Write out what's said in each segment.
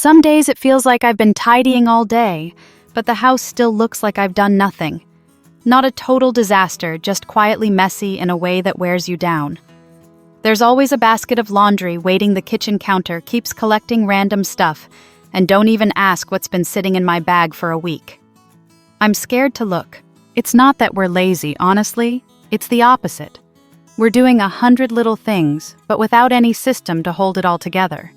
Some days it feels like I've been tidying all day, but the house still looks like I've done nothing. Not a total disaster, just quietly messy in a way that wears you down. There's always a basket of laundry waiting the kitchen counter, keeps collecting random stuff, and don't even ask what's been sitting in my bag for a week. I'm scared to look. It's not that we're lazy, honestly. It's the opposite. We're doing 100 little things, but without any system to hold it all together.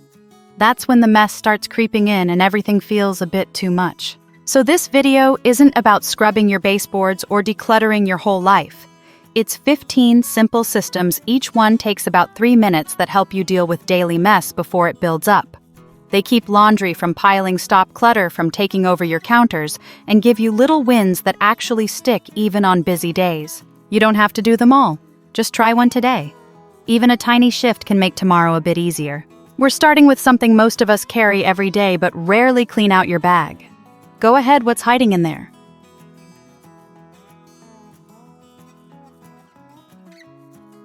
That's when the mess starts creeping in and everything feels a bit too much. So this video isn't about scrubbing your baseboards or decluttering your whole life. It's 15 simple systems, each one takes about 3 minutes, that help you deal with daily mess before it builds up. They keep laundry from piling, stop clutter from taking over your counters, and give you little wins that actually stick even on busy days. You don't have to do them all. Just try one today. Even a tiny shift can make tomorrow a bit easier. We're starting with something most of us carry every day but rarely clean out your bag. Go ahead, what's hiding in there?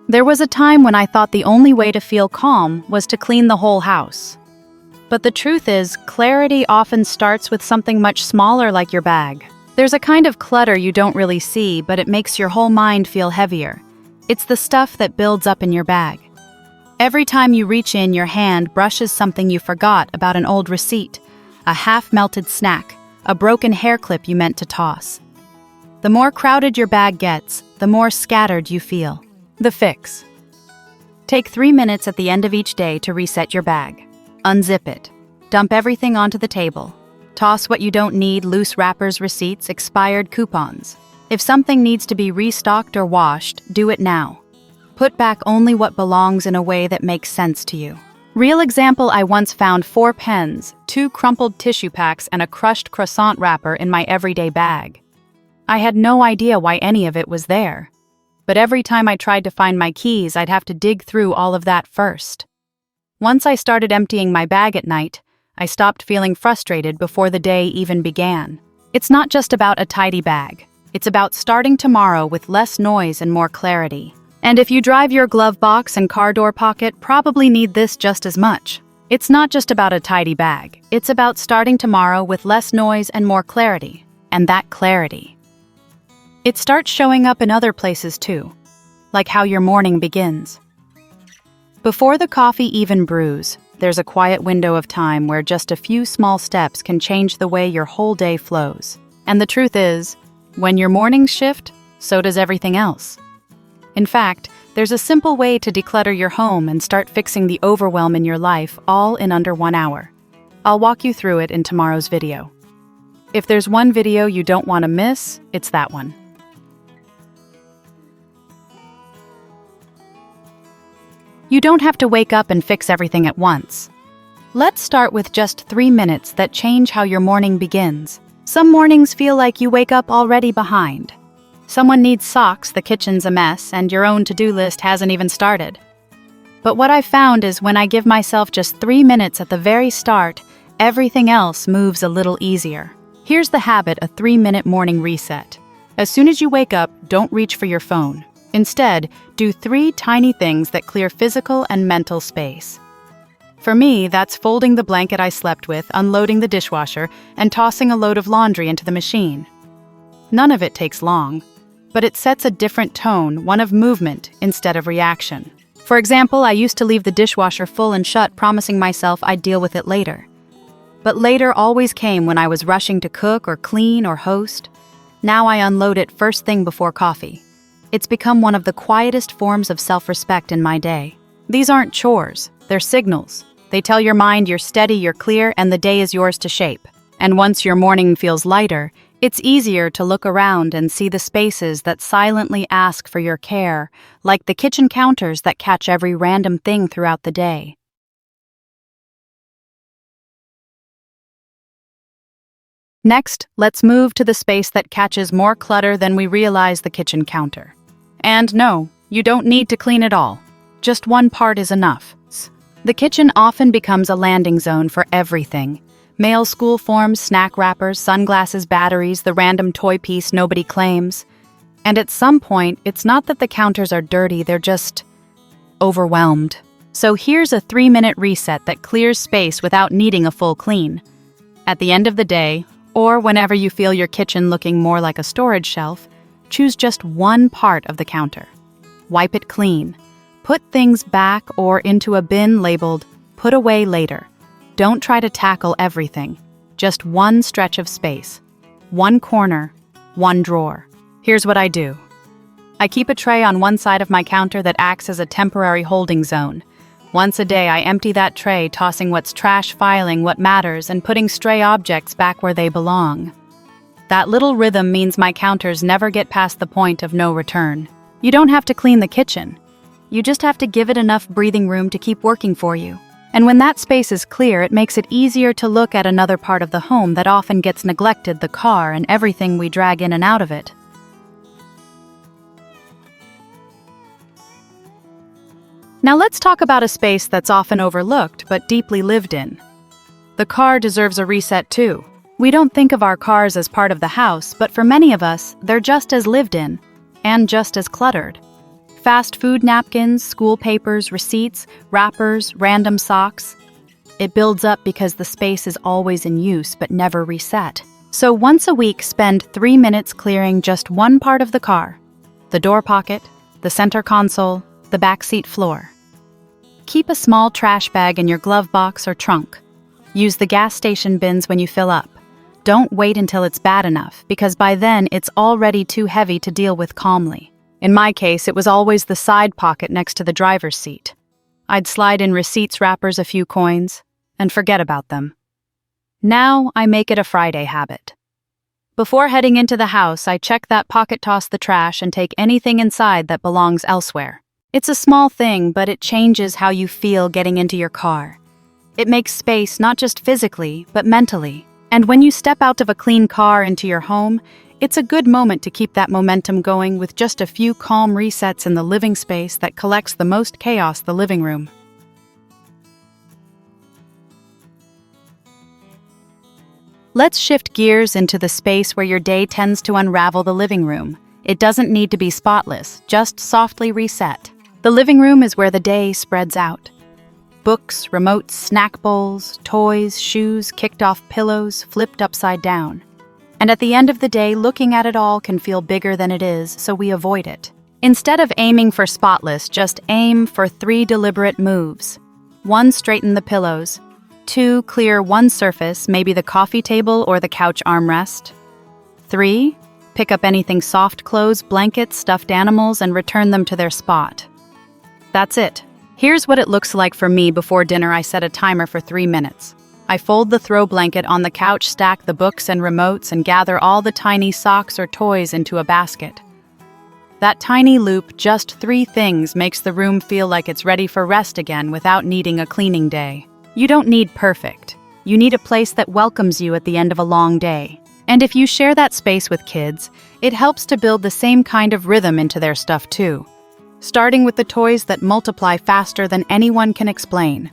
There was a time when I thought the only way to feel calm was to clean the whole house. But the truth is, clarity often starts with something much smaller like your bag. There's a kind of clutter you don't really see, but it makes your whole mind feel heavier. It's the stuff that builds up in your bag. Every time you reach in, your hand brushes something you forgot about: an old receipt, a half-melted snack, a broken hair clip you meant to toss. The more crowded your bag gets, the more scattered you feel. The fix. Take 3 minutes at the end of each day to reset your bag. Unzip it. Dump everything onto the table. Toss what you don't need: loose wrappers, receipts, expired coupons. If something needs to be restocked or washed, do it now. Put back only what belongs in a way that makes sense to you. Real example, I once found 4 pens, 2 crumpled tissue packs, and a crushed croissant wrapper in my everyday bag. I had no idea why any of it was there. But every time I tried to find my keys, I'd have to dig through all of that first. Once I started emptying my bag at night, I stopped feeling frustrated before the day even began. It's not just about a tidy bag. It's about starting tomorrow with less noise and more clarity. And if you drive, your glove box and car door pocket probably need this just as much. It's not just about a tidy bag. It's about starting tomorrow with less noise and more clarity. And that clarity, it starts showing up in other places too, like how your morning begins. Before the coffee even brews, there's a quiet window of time where just a few small steps can change the way your whole day flows. And the truth is, when your mornings shift, so does everything else. In fact, there's a simple way to declutter your home and start fixing the overwhelm in your life, all in under 1 hour. I'll walk you through it in tomorrow's video. If there's one video you don't want to miss, it's that one. You don't have to wake up and fix everything at once. Let's start with just 3 minutes that change how your morning begins. Some mornings feel like you wake up already behind. Someone needs socks, the kitchen's a mess, and your own to-do list hasn't even started. But what I've found is when I give myself just 3 minutes at the very start, everything else moves a little easier. Here's the habit: a 3-minute morning reset. As soon as you wake up, don't reach for your phone. Instead, do 3 tiny things that clear physical and mental space. For me, that's folding the blanket I slept with, unloading the dishwasher, and tossing a load of laundry into the machine. None of it takes long, but it sets a different tone, one of movement instead of reaction. For example, I used to leave the dishwasher full and shut, promising myself I'd deal with it later. But later always came when I was rushing to cook or clean or host. Now I unload it first thing before coffee. It's become one of the quietest forms of self-respect in my day. These aren't chores, they're signals. They tell your mind you're steady, you're clear, and the day is yours to shape. And once your morning feels lighter, it's easier to look around and see the spaces that silently ask for your care, like the kitchen counters that catch every random thing throughout the day. Next, let's move to the space that catches more clutter than we realize: the kitchen counter. And no, you don't need to clean it all. Just one part is enough. The kitchen often becomes a landing zone for everything. Mail, school forms, snack wrappers, sunglasses, batteries, the random toy piece nobody claims. And at some point, it's not that the counters are dirty, they're just overwhelmed. So here's a 3-minute reset that clears space without needing a full clean. At the end of the day, or whenever you feel your kitchen looking more like a storage shelf, choose just one part of the counter. Wipe it clean. Put things back or into a bin labeled "Put away later." Don't try to tackle everything. Just one stretch of space. One corner, one drawer. Here's what I do. I keep a tray on one side of my counter that acts as a temporary holding zone. Once a day, I empty that tray, tossing what's trash, filing what matters, and putting stray objects back where they belong. That little rhythm means my counters never get past the point of no return. You don't have to clean the kitchen. You just have to give it enough breathing room to keep working for you. And when that space is clear, it makes it easier to look at another part of the home that often gets neglected: the car and everything we drag in and out of it. Now let's talk about a space that's often overlooked but deeply lived in. The car deserves a reset too. We don't think of our cars as part of the house, but for many of us, they're just as lived in, and just as cluttered. Fast food napkins, school papers, receipts, wrappers, random socks. It builds up because the space is always in use but never reset. So once a week, spend 3 minutes clearing just one part of the car: the door pocket, the center console, the backseat floor. Keep a small trash bag in your glove box or trunk. Use the gas station bins when you fill up. Don't wait until it's bad enough, because by then it's already too heavy to deal with calmly. In my case, it was always the side pocket next to the driver's seat. I'd slide in receipts, wrappers, a few coins, and forget about them. Now I make it a Friday habit. Before heading into the house, I check that pocket, toss the trash, and take anything inside that belongs elsewhere. It's a small thing, but it changes how you feel getting into your car. It makes space not just physically, but mentally. And when you step out of a clean car into your home, it's a good moment to keep that momentum going with just a few calm resets in the living space that collects the most chaos: the living room. Let's shift gears into the space where your day tends to unravel: the living room. It doesn't need to be spotless, just softly reset. The living room is where the day spreads out. Books, remotes, snack bowls, toys, shoes, kicked off pillows, flipped upside down. And at the end of the day, looking at it all can feel bigger than it is, so we avoid it. Instead of aiming for spotless, just aim for 3 deliberate moves. 1, straighten the pillows. 2, clear one surface, maybe the coffee table or the couch armrest. 3, pick up anything: soft clothes, blankets, stuffed animals, and return them to their spot. That's it. Here's what it looks like for me. Before dinner, I set a timer for 3 minutes. I fold the throw blanket on the couch, stack the books and remotes, and gather all the tiny socks or toys into a basket. That tiny loop, just 3 things, makes the room feel like it's ready for rest again without needing a cleaning day. You don't need perfect. You need a place that welcomes you at the end of a long day. And if you share that space with kids, it helps to build the same kind of rhythm into their stuff too. Starting with the toys that multiply faster than anyone can explain.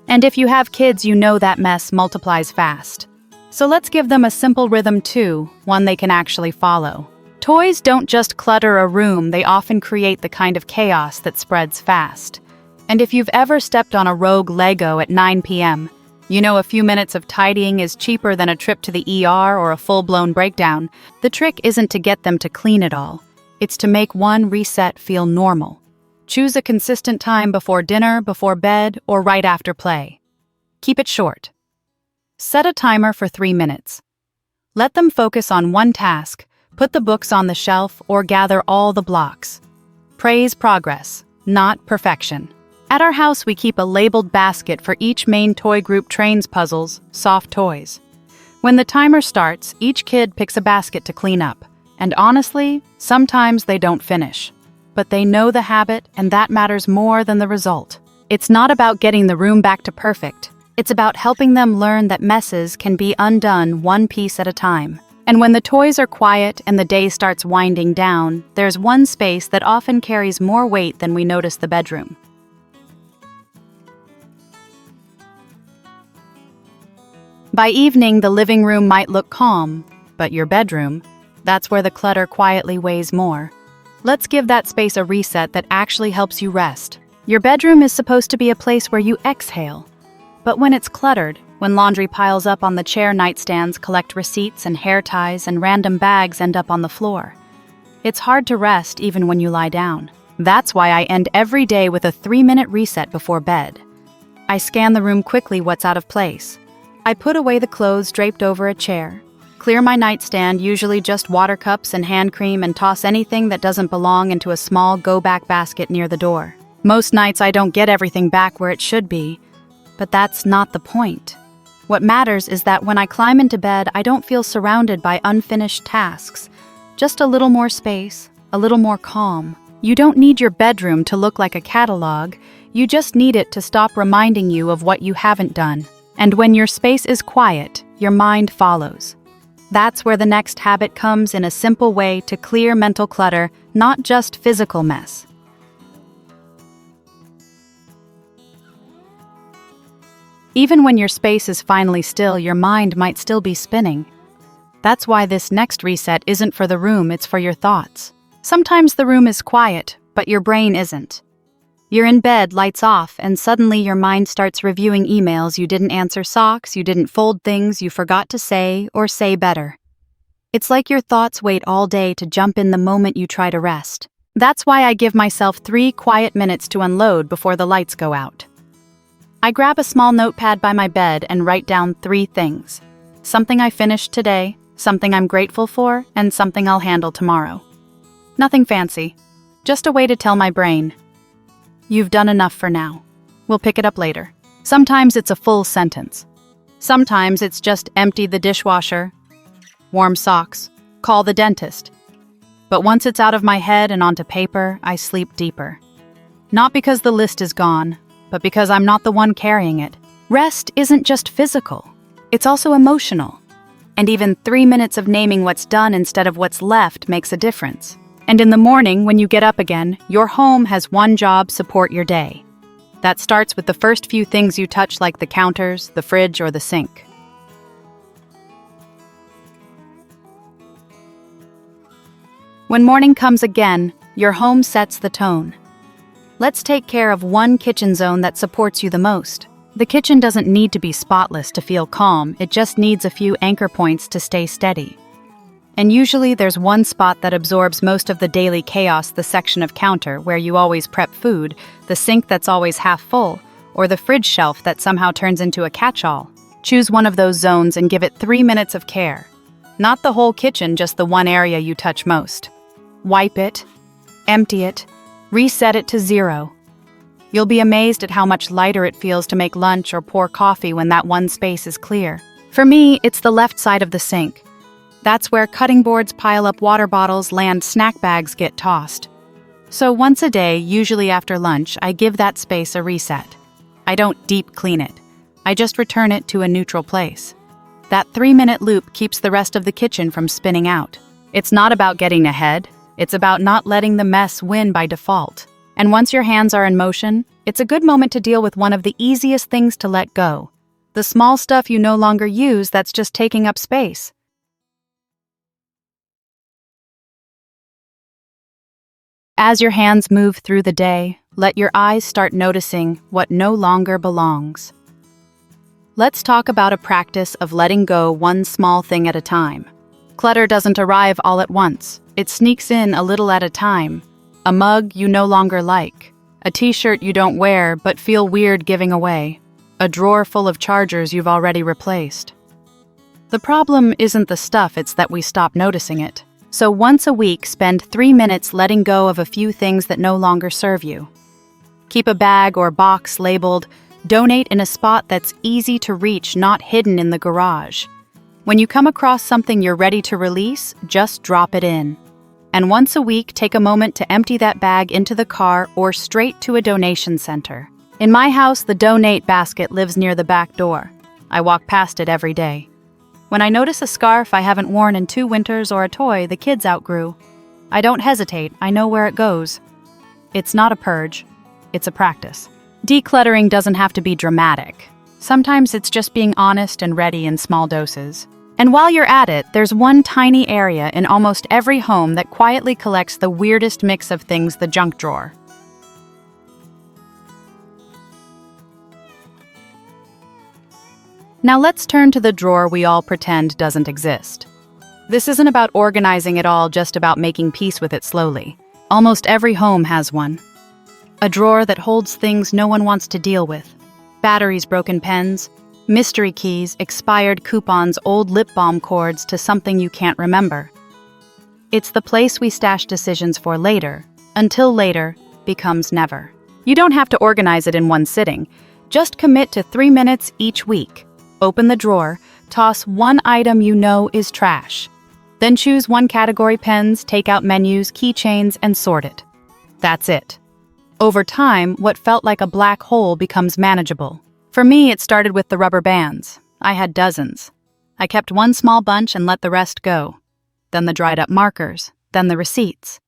And if you have kids, you know that mess multiplies fast. So let's give them a simple rhythm too, one they can actually follow. Toys don't just clutter a room, they often create the kind of chaos that spreads fast. And if you've ever stepped on a rogue Lego at 9 p.m., you know a few minutes of tidying is cheaper than a trip to the ER or a full-blown breakdown. The trick isn't to get them to clean it all. It's to make one reset feel normal. Choose a consistent time: before dinner, before bed, or right after play. Keep it short. Set a timer for 3 minutes. Let them focus on one task: put the books on the shelf or gather all the blocks. Praise progress, not perfection. At our house, we keep a labeled basket for each main toy group: trains, puzzles, soft toys. When the timer starts, each kid picks a basket to clean up. And honestly, sometimes they don't finish. But they know the habit, and that matters more than the result. It's not about getting the room back to perfect. It's about helping them learn that messes can be undone one piece at a time. And when the toys are quiet and the day starts winding down, there's one space that often carries more weight than we notice: the bedroom. By evening, the living room might look calm, but your bedroom, that's where the clutter quietly weighs more. Let's give that space a reset that actually helps you rest. Your bedroom is supposed to be a place where you exhale. But when it's cluttered, when laundry piles up on the chair nightstands, collect receipts and hair ties, and random bags end up on the floor, it's hard to rest even when you lie down. That's why I end every day with a 3-minute reset before bed. I scan the room quickly what's out of place. I put away the clothes draped over a chair, clear my nightstand, usually just water cups and hand cream, and toss anything that doesn't belong into a small go-back basket near the door. Most nights I don't get everything back where it should be, but that's not the point. What matters is that when I climb into bed, I don't feel surrounded by unfinished tasks. Just a little more space, a little more calm. You don't need your bedroom to look like a catalog. You just need it to stop reminding you of what you haven't done. And when your space is quiet, your mind follows. That's where the next habit comes, in a simple way to clear mental clutter, not just physical mess. Even when your space is finally still, your mind might still be spinning. That's why this next reset isn't for the room, it's for your thoughts. Sometimes the room is quiet, but your brain isn't. You're in bed, lights off, and suddenly your mind starts reviewing emails you didn't answer, socks you didn't fold, things you forgot to say or say better. It's like your thoughts wait all day to jump in the moment you try to rest. That's why I give myself 3 quiet minutes to unload before the lights go out. I grab a small notepad by my bed and write down 3 things. Something I finished today, something I'm grateful for, and something I'll handle tomorrow. Nothing fancy, just a way to tell my brain, you've done enough for now. We'll pick it up later. Sometimes it's a full sentence. Sometimes it's just empty the dishwasher, warm socks, call the dentist. But once it's out of my head and onto paper, I sleep deeper. Not because the list is gone, but because I'm not the one carrying it. Rest isn't just physical, it's also emotional. And even 3 minutes of naming what's done instead of what's left makes a difference. And in the morning, when you get up again, your home has one job: support your day. That starts with the first few things you touch, like the counters, the fridge, or the sink. When morning comes again, your home sets the tone. Let's take care of one kitchen zone that supports you the most. The kitchen doesn't need to be spotless to feel calm, it just needs a few anchor points to stay steady. And usually there's one spot that absorbs most of the daily chaos: the section of counter where you always prep food, the sink that's always half full, or the fridge shelf that somehow turns into a catch-all. Choose one of those zones and give it 3 minutes of care. Not the whole kitchen, just the one area you touch most. Wipe it, empty it, reset it to 0. You'll be amazed at how much lighter it feels to make lunch or pour coffee when that one space is clear. For me, it's the left side of the sink. That's where cutting boards pile up, water bottles land, snack bags get tossed. So once a day, usually after lunch, I give that space a reset. I don't deep clean it. I just return it to a neutral place. That 3-minute loop keeps the rest of the kitchen from spinning out. It's not about getting ahead. It's about not letting the mess win by default. And once your hands are in motion, it's a good moment to deal with one of the easiest things to let go. The small stuff you no longer use that's just taking up space. As your hands move through the day, let your eyes start noticing what no longer belongs. Let's talk about a practice of letting go one small thing at a time. Clutter doesn't arrive all at once. It sneaks in a little at a time. A mug you no longer like. A t-shirt you don't wear but feel weird giving away. A drawer full of chargers you've already replaced. The problem isn't the stuff, it's that we stop noticing it. So once a week, spend 3 minutes letting go of a few things that no longer serve you. Keep a bag or box labeled "Donate" in a spot that's easy to reach, not hidden in the garage. When you come across something you're ready to release, just drop it in. And once a week, take a moment to empty that bag into the car or straight to a donation center. In my house, the donate basket lives near the back door. I walk past it every day. When I notice a scarf I haven't worn in 2 winters or a toy the kids outgrew, I don't hesitate, I know where it goes. It's not a purge, it's a practice. Decluttering doesn't have to be dramatic. Sometimes it's just being honest and ready in small doses. And while you're at it, there's one tiny area in almost every home that quietly collects the weirdest mix of things, the junk drawer. Now let's turn to the drawer we all pretend doesn't exist. This isn't about organizing it all, just about making peace with it slowly. Almost every home has one. A drawer that holds things no one wants to deal with. Batteries, broken pens, mystery keys, expired coupons, old lip balm cords to something you can't remember. It's the place we stash decisions for later, until later becomes never. You don't have to organize it in one sitting. Just commit to 3 minutes each week. Open the drawer, toss one item you know is trash. Then choose one category: pens, take out menus, keychains, and sort it. That's it. Over time, what felt like a black hole becomes manageable. For me, it started with the rubber bands. I had dozens. I kept one small bunch and let the rest go. Then the dried up markers, then the receipts.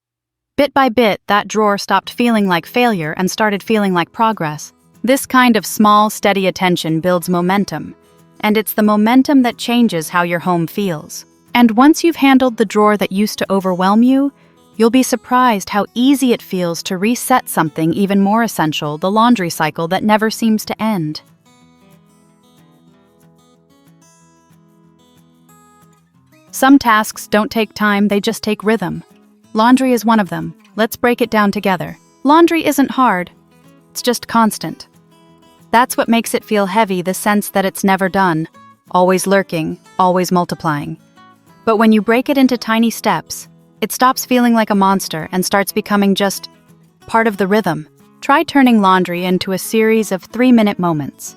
Bit by bit, that drawer stopped feeling like failure and started feeling like progress. This kind of small, steady attention builds momentum. And it's the momentum that changes how your home feels. And once you've handled the drawer that used to overwhelm you, you'll be surprised how easy it feels to reset something even more essential, the laundry cycle that never seems to end. Some tasks don't take time, they just take rhythm. Laundry is one of them. Let's break it down together. Laundry isn't hard. It's just constant. That's what makes it feel heavy, the sense that it's never done, always lurking, always multiplying. But when you break it into tiny steps, it stops feeling like a monster and starts becoming just part of the rhythm. Try turning laundry into a series of 3-minute moments.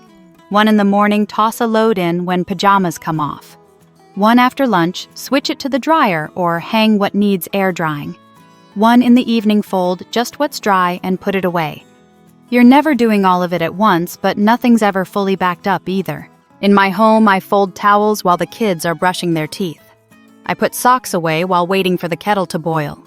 One in the morning, toss a load in when pajamas come off. One after lunch, switch it to the dryer or hang what needs air drying. One in the evening, fold just what's dry and put it away. You're never doing all of it at once, but nothing's ever fully backed up either. In my home, I fold towels while the kids are brushing their teeth. I put socks away while waiting for the kettle to boil.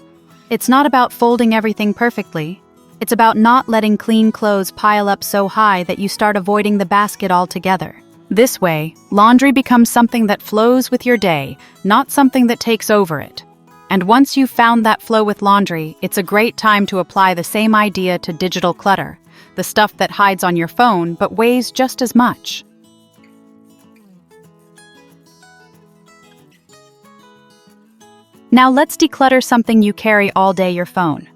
It's not about folding everything perfectly. It's about not letting clean clothes pile up so high that you start avoiding the basket altogether. This way, laundry becomes something that flows with your day, not something that takes over it. And once you've found that flow with laundry, it's a great time to apply the same idea to digital clutter, the stuff that hides on your phone but weighs just as much. Now let's declutter something you carry all day, your phone.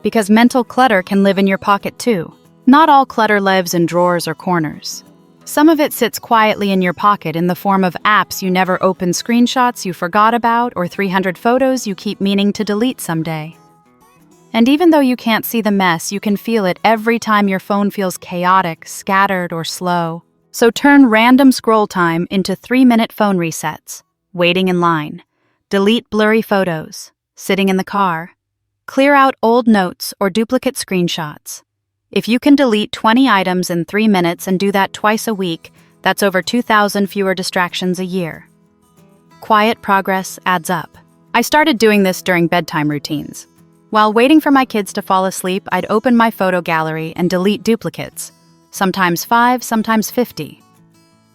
Because mental clutter can live in your pocket too. Not all clutter lives in drawers or corners. Some of it sits quietly in your pocket in the form of apps you never open, screenshots you forgot about, or 300 photos you keep meaning to delete someday. And even though you can't see the mess, you can feel it every time your phone feels chaotic, scattered, or slow. So turn random scroll time into 3-minute phone resets. Waiting in line. Delete blurry photos, sitting in the car. Clear out old notes or duplicate screenshots. If you can delete 20 items in 3 minutes and do that twice a week, that's over 2,000 fewer distractions a year. Quiet progress adds up. I started doing this during bedtime routines. While waiting for my kids to fall asleep, I'd open my photo gallery and delete duplicates. Sometimes 5, sometimes 50.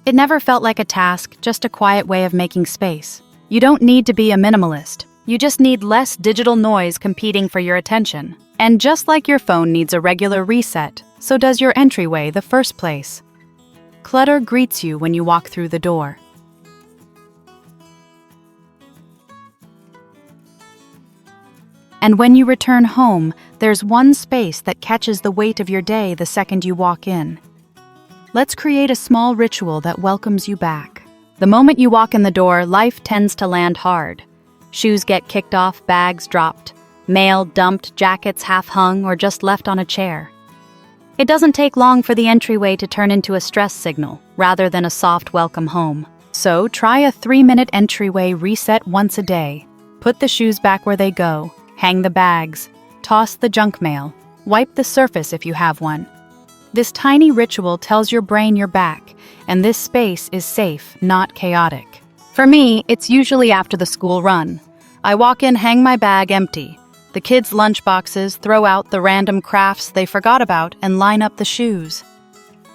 It never felt like a task, just a quiet way of making space. You don't need to be a minimalist. You just need less digital noise competing for your attention. And just like your phone needs a regular reset, so does your entryway, the first place. Clutter greets you when you walk through the door. And when you return home, there's one space that catches the weight of your day the second you walk in. Let's create a small ritual that welcomes you back. The moment you walk in the door, life tends to land hard. Shoes get kicked off, bags dropped, mail dumped, jackets half-hung or just left on a chair. It doesn't take long for the entryway to turn into a stress signal, rather than a soft welcome home. So try a 3-minute entryway reset once a day. Put the shoes back where they go, hang the bags, toss the junk mail, wipe the surface if you have one. This tiny ritual tells your brain you're back, and this space is safe, not chaotic. For me, it's usually after the school run. I walk in, hang my bag empty. The kids' lunch boxes, throw out the random crafts they forgot about, and line up the shoes.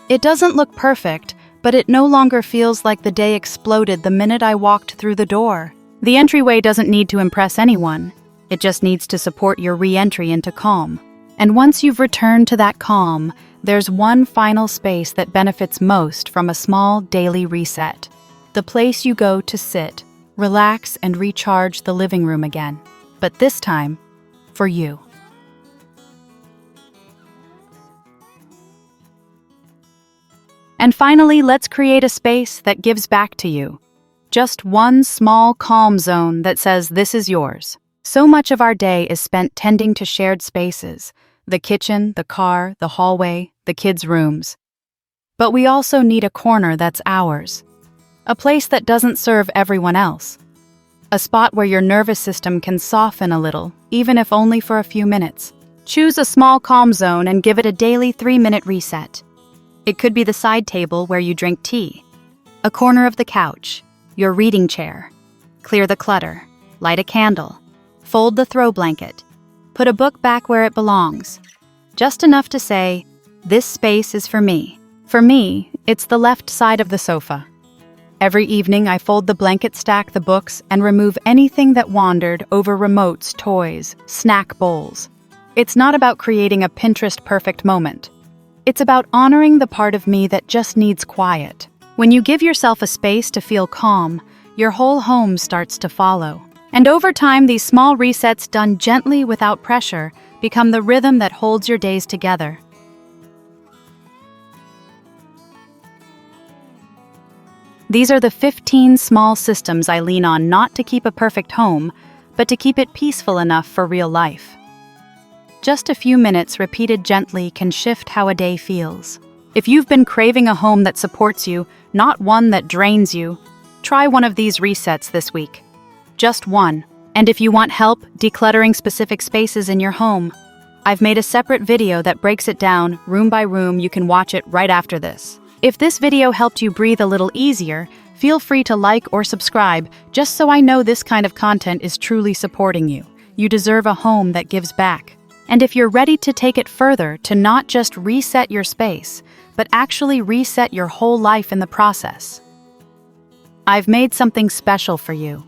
It doesn't look perfect, but it no longer feels like the day exploded the minute I walked through the door. The entryway doesn't need to impress anyone. It just needs to support your re-entry into calm. And once you've returned to that calm, there's one final space that benefits most from a small daily reset. The place you go to sit, relax, and recharge the living room again. But this time, for you. And finally, let's create a space that gives back to you. Just one small calm zone that says this is yours. So much of our day is spent tending to shared spaces, the kitchen, the car, the hallway, the kids' rooms. But we also need a corner that's ours. A place that doesn't serve everyone else. A spot where your nervous system can soften a little, even if only for a few minutes. Choose a small calm zone and give it a daily 3-minute reset. It could be the side table where you drink tea, a corner of the couch, your reading chair. Clear the clutter, light a candle, fold the throw blanket, put a book back where it belongs. Just enough to say, this space is for me. For me, it's the left side of the sofa. Every evening I fold the blanket, stack the books, and remove anything that wandered over remotes, toys, snack bowls. It's not about creating a Pinterest-perfect moment. It's about honoring the part of me that just needs quiet. When you give yourself a space to feel calm, your whole home starts to follow. And over time, these small resets done gently without pressure become the rhythm that holds your days together. These are the 15 small systems I lean on not to keep a perfect home, but to keep it peaceful enough for real life. Just a few minutes repeated gently can shift how a day feels. If you've been craving a home that supports you, not one that drains you, try one of these resets this week. Just one. And if you want help decluttering specific spaces in your home, I've made a separate video that breaks it down room by room. You can watch it right after this. If this video helped you breathe a little easier, feel free to like or subscribe just so I know this kind of content is truly supporting you. You deserve a home that gives back. And if you're ready to take it further, to not just reset your space, but actually reset your whole life in the process, I've made something special for you.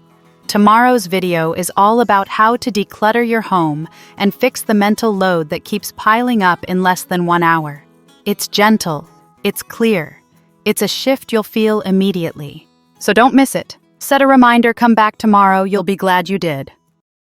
Tomorrow's video is all about how to declutter your home and fix the mental load that keeps piling up in less than 1 hour. It's gentle, it's clear, it's a shift you'll feel immediately. So don't miss it. Set a reminder, come back tomorrow, you'll be glad you did.